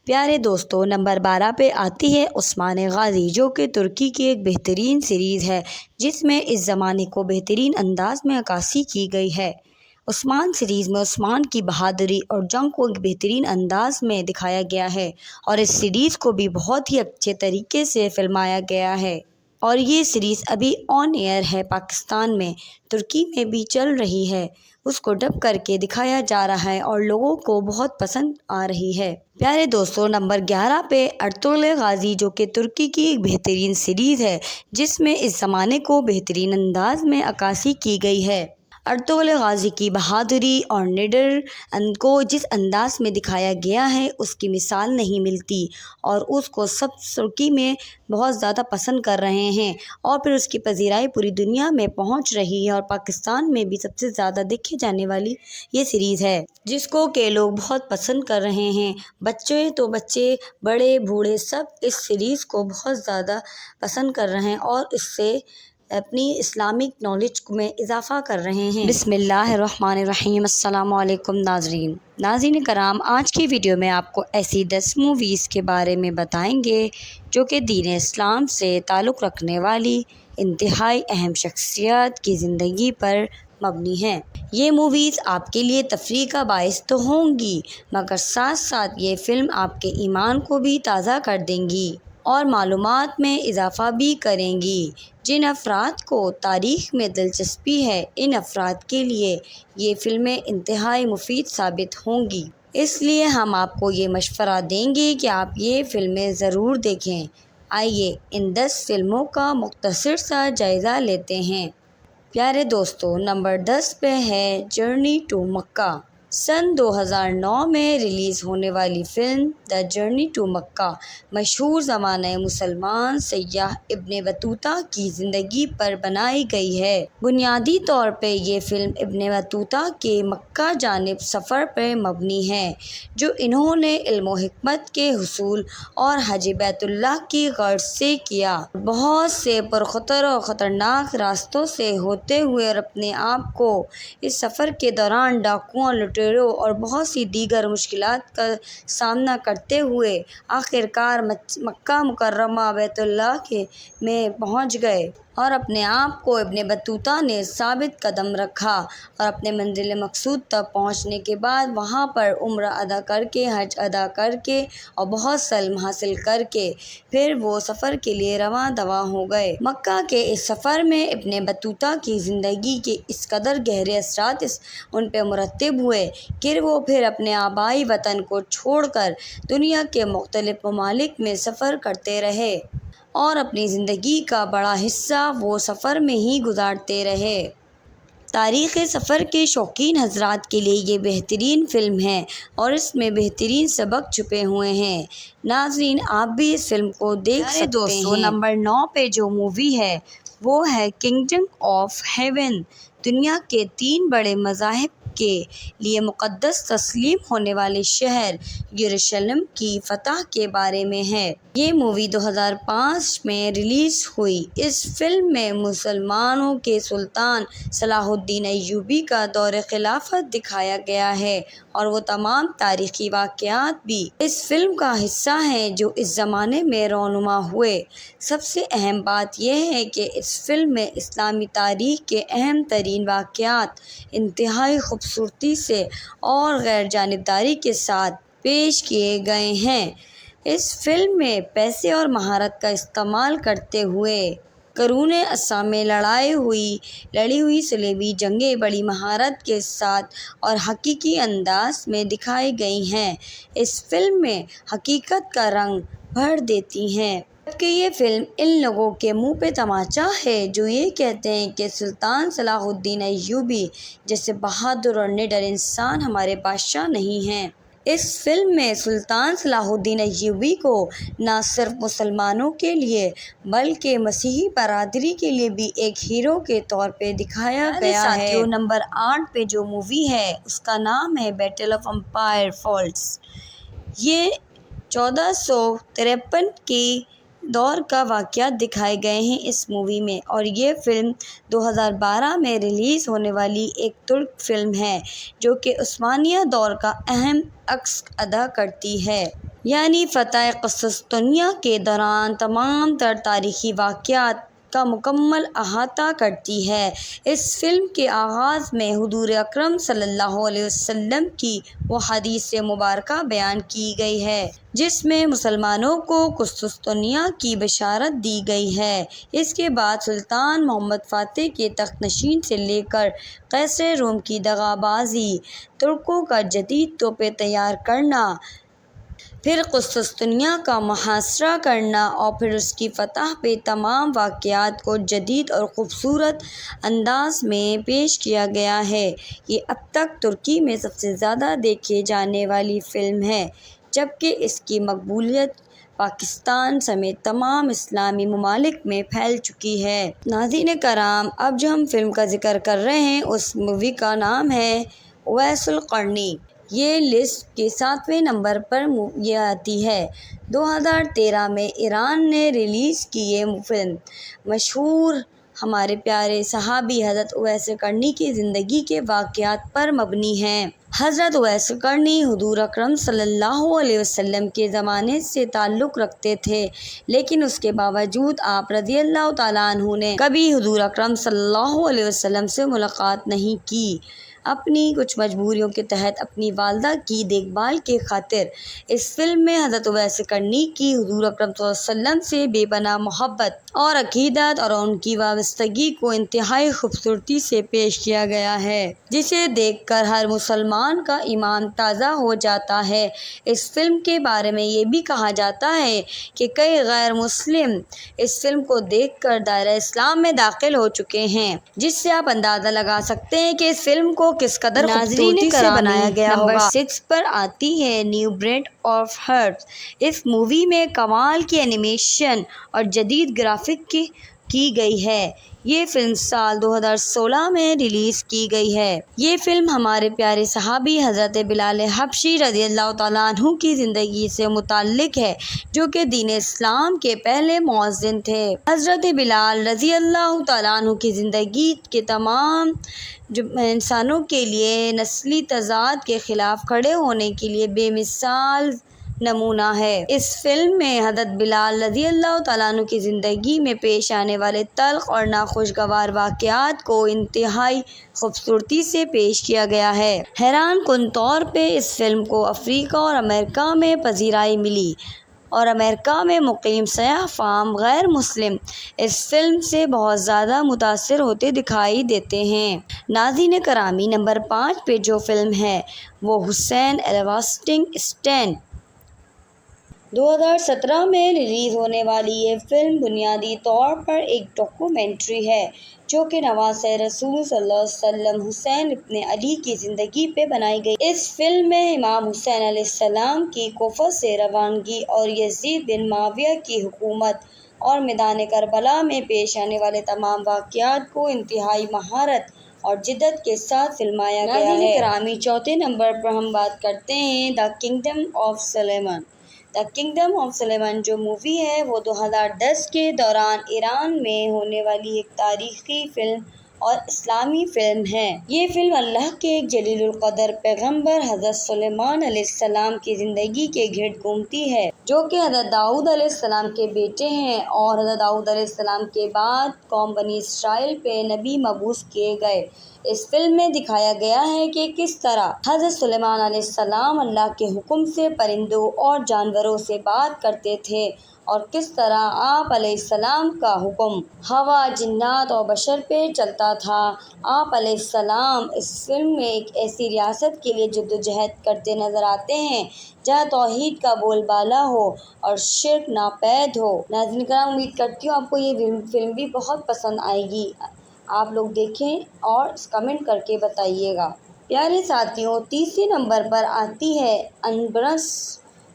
پیارے دوستو، نمبر 12 پہ آتی ہے عثمان غازی، جو کہ ترکی کی ایک بہترین سیریز ہے جس میں اس زمانے کو بہترین انداز میں عکاسی کی گئی ہے۔ عثمان سیریز میں عثمان کی بہادری اور جنگ کو ایک بہترین انداز میں دکھایا گیا ہے، اور اس سیریز کو بھی بہت ہی اچھے طریقے سے فلمایا گیا ہے، اور یہ سیریز ابھی آن ایئر ہے پاکستان میں، ترکی میں بھی چل رہی ہے، اس کو ڈب کر کے دکھایا جا رہا ہے اور لوگوں کو بہت پسند آ رہی ہے۔ پیارے دوستو، نمبر 11 پہ ارطغرل غازی، جو کہ ترکی کی ایک بہترین سیریز ہے جس میں اس زمانے کو بہترین انداز میں عکاسی کی گئی ہے۔ ارطغرل غازی کی بہادری اور نڈر کو جس انداز میں دکھایا گیا ہے اس کی مثال نہیں ملتی، اور اس کو سب ترکی میں بہت زیادہ پسند کر رہے ہیں، اور پھر اس کی پذیرائی پوری دنیا میں پہنچ رہی ہے، اور پاکستان میں بھی سب سے زیادہ دیکھی جانے والی یہ سیریز ہے جس کو کہ لوگ بہت پسند کر رہے ہیں۔ بچے بڑے بوڑھے سب اس سیریز کو بہت زیادہ پسند کر رہے ہیں اور اس سے اپنی اسلامک نالج میں اضافہ کر رہے ہیں۔ بسم اللہ الرحمن الرحیم۔ السلام علیکم ناظرین کرام، آج کی ویڈیو میں آپ کو ایسی 10 موویز کے بارے میں بتائیں گے جو کہ دین اسلام سے تعلق رکھنے والی انتہائی اہم شخصیات کی زندگی پر مبنی ہیں۔ یہ موویز آپ کے لیے تفریح کا باعث تو ہوں گی، مگر ساتھ ساتھ یہ فلم آپ کے ایمان کو بھی تازہ کر دیں گی اور معلومات میں اضافہ بھی کریں گی۔ جن افراد کو تاریخ میں دلچسپی ہے، ان افراد کے لیے یہ فلمیں انتہائی مفید ثابت ہوں گی، اس لیے ہم آپ کو یہ مشورہ دیں گے کہ آپ یہ فلمیں ضرور دیکھیں۔ آئیے ان 10 فلموں کا مختصر سا جائزہ لیتے ہیں۔ پیارے دوستو، نمبر 10 پہ ہے جرنی ٹو مکہ۔ سن 2009 میں ریلیز ہونے والی فلم دا جرنی ٹو مکہ مشہور زمانہ مسلمان سیاح ابن بطوطہ کی زندگی پر بنائی گئی ہے۔ بنیادی طور پہ یہ فلم ابن بطوطہ کے مکہ جانب سفر پر مبنی ہے، جو انہوں نے علم و حکمت کے حصول اور حج بیت اللہ کی غرض سے کیا۔ بہت سے پرخطر اور خطرناک راستوں سے ہوتے ہوئے اور اپنے آپ کو اس سفر کے دوران ڈاکوؤں، لٹیروں اور بہت سی دیگر مشکلات کا سامنا کرتے ہوئے آخرکار مکہ مکرمہ بیت اللہ میں پہنچ گئے، اور اپنے آپ کو ابن بطوطہ نے ثابت قدم رکھا، اور اپنے منزل مقصود تک پہنچنے کے بعد وہاں پر عمرہ ادا کر کے، حج ادا کر کے اور بہت سے علم حاصل کر کے پھر وہ سفر کے لیے رواں دواں ہو گئے۔ مکہ کے اس سفر میں ابن بطوطہ کی زندگی کے اس قدر گہرے اثرات ان پہ مرتب ہوئے کہ وہ پھر اپنے آبائی وطن کو چھوڑ کر دنیا کے مختلف ممالک میں سفر کرتے رہے، اور اپنی زندگی کا بڑا حصہ وہ سفر میں ہی گزارتے رہے۔ تاریخ سفر کے شوقین حضرات کے لیے یہ بہترین فلم ہے، اور اس میں بہترین سبق چھپے ہوئے ہیں۔ ناظرین، آپ بھی اس فلم کو دیکھ سکتے ہیں۔ نمبر 9 پہ جو مووی ہے وہ ہے کنگڈم آف ہیون۔ دنیا کے 3 بڑے مذاہب کے لیے مقدس تسلیم ہونے والے شہر یروشلم کی فتح کے بارے میں ہے۔ یہ مووی 2005 میں ریلیز ہوئی۔ اس فلم میں مسلمانوں کے سلطان صلاح الدین ایوبی کا دور خلافت دکھایا گیا ہے، اور وہ تمام تاریخی واقعات بھی اس فلم کا حصہ ہیں جو اس زمانے میں رونما ہوئے۔ سب سے اہم بات یہ ہے کہ اس فلم میں اسلامی تاریخ کے اہم ترین واقعات انتہائی خوبصورتی سے اور غیر جانبداری کے ساتھ پیش کیے گئے ہیں۔ اس فلم میں پیسے اور مہارت کا استعمال کرتے ہوئے قرون اثر میں لڑی ہوئی صلیبی جنگیں بڑی مہارت کے ساتھ اور حقیقی انداز میں دکھائی گئی ہیں۔ اس فلم میں حقیقت کا رنگ بھر دیتی ہیں، جبکہ یہ فلم ان لوگوں کے منہ پہ تماچا ہے جو یہ کہتے ہیں کہ سلطان صلاح الدین ایوبی جیسے بہادر اور نڈر انسان ہمارے بادشاہ نہیں ہیں۔ اس فلم میں سلطان صلاح الدین ایوبی کو نہ صرف مسلمانوں کے لیے بلکہ مسیحی برادری کے لیے بھی ایک ہیرو کے طور پہ دکھایا گیا ہے۔ ساتھیو، نمبر 8 پہ جو مووی ہے اس کا نام ہے بیٹل آف امپائر فالز۔ یہ 1453 کے دور کا واقعات دکھائے گئے ہیں اس مووی میں، اور یہ فلم 2012 میں ریلیز ہونے والی ایک ترک فلم ہے جو کہ عثمانیہ دور کا اہم عکس ادا کرتی ہے۔ یعنی فتح قسطنطنیہ کے دوران تمام تر تاریخی واقعات کا مکمل احاطہ کرتی ہے۔ اس فلم کے آغاز میں حضور اکرم صلی اللہ علیہ وسلم کی وہ حدیث مبارکہ بیان کی گئی ہے جس میں مسلمانوں کو قسطنطنیہ کی بشارت دی گئی ہے۔ اس کے بعد سلطان محمد فاتح کے تخت نشین سے لے کر قیصر روم کی دغا بازی، ترکوں کا جدید توپیں تیار کرنا، پھر قسطنطنیہ کا محاصرہ کرنا اور پھر اس کی فتح پہ تمام واقعات کو جدید اور خوبصورت انداز میں پیش کیا گیا ہے۔ یہ اب تک ترکی میں سب سے زیادہ دیکھی جانے والی فلم ہے، جبکہ اس کی مقبولیت پاکستان سمیت تمام اسلامی ممالک میں پھیل چکی ہے۔ ناظرین کرام، اب جو ہم فلم کا ذکر کر رہے ہیں اس مووی کا نام ہے اویس القرنی۔ یہ لسٹ کے 7ویں نمبر پر یہ آتی ہے۔ 2013 میں ایران نے ریلیز کی یہ فلم مشہور ہمارے پیارے صحابی حضرت اویس قرنی کی زندگی کے واقعات پر مبنی ہے۔ حضرت اویس قرنی حضور اکرم صلی اللہ علیہ وسلم کے زمانے سے تعلق رکھتے تھے، لیکن اس کے باوجود آپ رضی اللہ تعالیٰ عنہ نے کبھی حضور اکرم صلی اللہ علیہ وسلم سے ملاقات نہیں کی۔ اپنی کچھ مجبوریوں کے تحت اپنی والدہ کی دیکھ بھال کی خاطر اس فلم میں حضرت اویس قرنی کی حضور اکرم صلی اللہ علیہ وسلم سے بے پناہ محبت اور عقیدت اور ان کی وابستگی کو انتہائی خوبصورتی سے پیش کیا گیا ہے، جسے دیکھ کر ہر مسلمان کا ایمان تازہ ہو جاتا ہے۔ اس فلم کے بارے میں یہ بھی کہا جاتا ہے کہ کئی غیر مسلم اس فلم کو دیکھ کر دائرہ اسلام میں داخل ہو چکے ہیں، جس سے آپ اندازہ لگا سکتے ہیں کہ اس فلم کو کس قدر خوبصورتی سے بنایا گیا ہوگا۔ نمبر 6 پر آتی ہے نیو برینڈ آف ہرٹ۔ اس مووی میں کمال کی اینیمیشن اور جدید گرافک کی گئی ہے۔ یہ فلم سال 2016 میں ریلیز کی گئی ہے۔ یہ فلم ہمارے پیارے صحابی حضرت بلال حبشی رضی اللہ تعالیٰ عنہ کی زندگی سے متعلق ہے، جو کہ دین اسلام کے پہلے مؤذن تھے۔ حضرت بلال رضی اللہ تعالیٰ عنہ کی زندگی کے تمام انسانوں کے لیے نسلی تضاد کے خلاف کھڑے ہونے کے لیے بے مثال نمونہ ہے۔ اس فلم میں حضرت بلال رضی اللہ تعالیٰ عنہ کی زندگی میں پیش آنے والے تلخ اور ناخوشگوار واقعات کو انتہائی خوبصورتی سے پیش کیا گیا ہے۔ حیران کن طور پہ اس فلم کو افریقہ اور امریکہ میں پذیرائی ملی اور امریکہ میں مقیم سیاہ فام غیر مسلم اس فلم سے بہت زیادہ متاثر ہوتے دکھائی دیتے ہیں۔ ناظرین کرامی، نمبر 5 پہ جو فلم ہے وہ حسین ایورسٹنگ اسٹینڈ۔ 2017 میں ریلیز ہونے والی یہ فلم بنیادی طور پر ایک ڈاکیومنٹری ہے جو کہ نواسہ رسول صلی اللہ علیہ وسلم حسین ابن علی کی زندگی پہ بنائی گئی۔ اس فلم میں امام حسین علیہ السلام کی کوفہ سے روانگی اور یزید بن معاویہ کی حکومت اور میدان کربلا میں پیش آنے والے تمام واقعات کو انتہائی مہارت اور جدت کے ساتھ فلمایا گیا ہے۔ ناظرین کرامی، 4 نمبر پر ہم بات کرتے ہیں the kingdom of Suleiman. The kingdom of Suleiman جو مووی ہے وہ 2010 کے دوران ایران میں ہونے والی ایک تاریخی فلم اور اسلامی فلم ہے۔ یہ فلم اللہ کے ایک جلیل القدر پیغمبر حضرت سلیمان علیہ السلام کی زندگی کے گرد گھومتی ہے، جو کہ حضرت داؤد علیہ السلام کے بیٹے ہیں اور حضرت داؤد علیہ السلام کے بعد قوم بنی اسرائیل پہ نبی مبعوث کیے گئے۔ اس فلم میں دکھایا گیا ہے کہ کس طرح حضرت سلیمان علیہ السلام اللہ کے حکم سے پرندوں اور جانوروں سے بات کرتے تھے اور کس طرح آپ علیہ السلام کا حکم ہوا، جنات اور بشر پہ چلتا تھا۔ آپ علیہ السلام اس فلم میں ایک ایسی ریاست کے لیے جدوجہد کرتے نظر آتے ہیں جہاں توحید کا بول بالا ہو اور شرک ناپید ہو۔ ناظرین کرام، امید کرتی ہوں آپ کو یہ فلم بھی بہت پسند آئے گی۔ آپ لوگ دیکھیں اور کمنٹ کر کے بتائیے گا۔ پیارے ساتھیوں، 3 نمبر پر آتی ہے البرز۔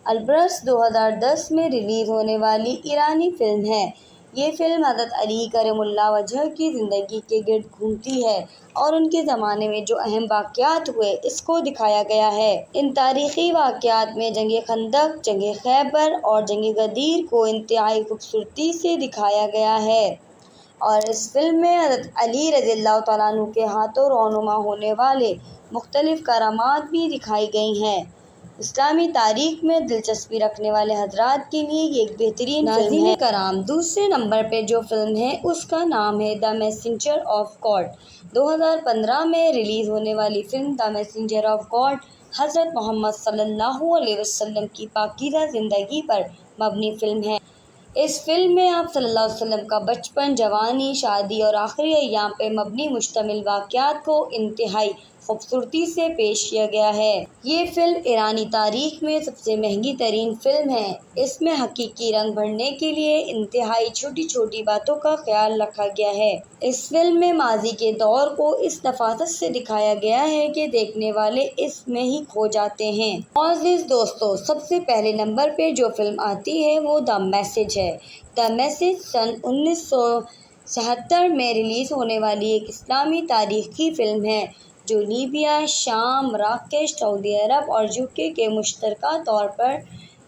البرز 2010 میں ریلیز ہونے والی ایرانی فلم ہے۔ یہ فلم حضرت علی کرم اللہ وجہ کی زندگی کے گرد گھومتی ہے اور ان کے زمانے میں جو اہم واقعات ہوئے اس کو دکھایا گیا ہے۔ ان تاریخی واقعات میں جنگ خندق، جنگ خیبر اور جنگ غدیر کو انتہائی خوبصورتی سے دکھایا گیا ہے اور اس فلم میں حضرت علی رضی اللہ تعالیٰ عنہ کے ہاتھوں رونما ہونے والے مختلف کرامات بھی دکھائی گئی ہیں۔ اسلامی تاریخ میں دلچسپی رکھنے والے حضرات کے لیے یہ ایک بہترین فلم ہے۔ کرام، دوسرے نمبر پہ جو فلم ہے اس کا نام ہے دی میسنجر آف گاڈ۔ 2015 میں ریلیز ہونے والی film the messenger of God حضرت محمد صلی اللہ علیہ وسلم کی پاکیزہ زندگی پر مبنی فلم ہے۔ اس فلم میں آپ صلی اللہ علیہ وسلم کا بچپن، جوانی، شادی اور آخری ایام پہ مبنی مشتمل واقعات کو انتہائی خوبصورتی سے پیش کیا گیا ہے۔ یہ فلم ایرانی تاریخ میں سب سے مہنگی ترین فلم ہے۔ اس میں حقیقی رنگ بھرنے کے لیے انتہائی چھوٹی چھوٹی باتوں کا خیال رکھا گیا ہے۔ اس فلم میں ماضی کے دور کو اس نفاست سے دکھایا گیا ہے کہ دیکھنے والے اس میں ہی کھو جاتے ہیں۔ معزز دوستو، سب سے پہلے نمبر پہ جو فلم آتی ہے وہ دی میسج ہے۔ دی میسج سن 1977 میں ریلیز ہونے والی ایک اسلامی تاریخ کی فلم ہے جو لیبیا، شام، مراکش، سعودی عرب اور UK کے مشترکہ طور پر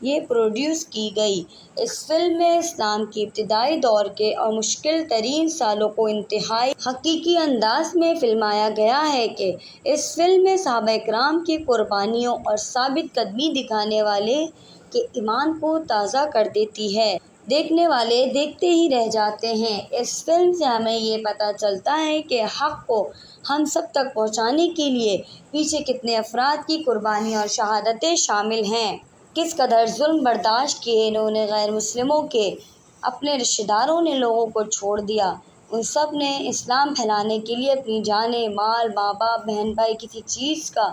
یہ پروڈیوس کی گئی۔ اس فلم میں اسلام کے ابتدائی دور کے اور مشکل ترین سالوں کو انتہائی حقیقی انداز میں فلمایا گیا ہے کہ اس فلم میں صحابہ کرام کی قربانیوں اور ثابت قدمی دکھانے والے کے ایمان کو تازہ کر دیتی ہے۔ دیکھنے والے دیکھتے ہی رہ جاتے ہیں۔ اس فلم سے ہمیں یہ پتہ چلتا ہے کہ حق کو ہم سب تک پہنچانے کے لیے پیچھے کتنے افراد کی قربانیاں اور شہادتیں شامل ہیں۔ کس قدر ظلم برداشت کیے انہوں نے، غیر مسلموں کے اپنے رشتہ داروں نے لوگوں کو چھوڑ دیا، ان سب نے اسلام پھیلانے کے لیے اپنی جانیں، مال، ماں باپ، بہن بھائی کسی چیز کا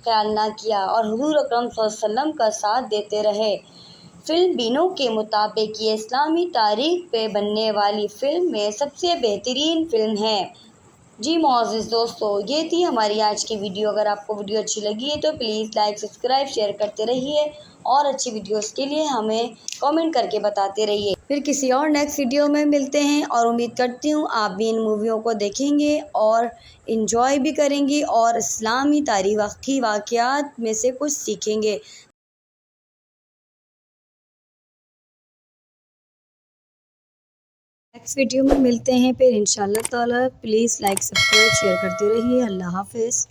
خیال نہ کیا اور حضور اکرم صلی اللہ علیہ وسلم کا ساتھ دیتے رہے۔ فلم بینوں کے مطابق یہ اسلامی تاریخ پہ بننے والی فلم میں سب سے بہترین فلم ہے۔ جی معزز دوستو، یہ تھی ہماری آج کی ویڈیو۔ اگر آپ کو ویڈیو اچھی لگی ہے تو پلیز لائک، سبسکرائب، شیئر کرتے رہیے اور اچھی ویڈیوز کے لیے ہمیں کامنٹ کر کے بتاتے رہیے۔ پھر کسی اور نیکسٹ ویڈیو میں ملتے ہیں اور امید کرتی ہوں آپ بھی ان موویوں کو دیکھیں گے اور انجوائے بھی کریں گے اور اسلامی تاریخی واقعات میں سے کچھ سیکھیں گے۔ نیکسٹ ویڈیو میں ملتے ہیں پھر انشاءاللہ تعالی۔ پلیز لائک، سبسکرائب، شیئر کرتے رہیے۔ اللہ حافظ۔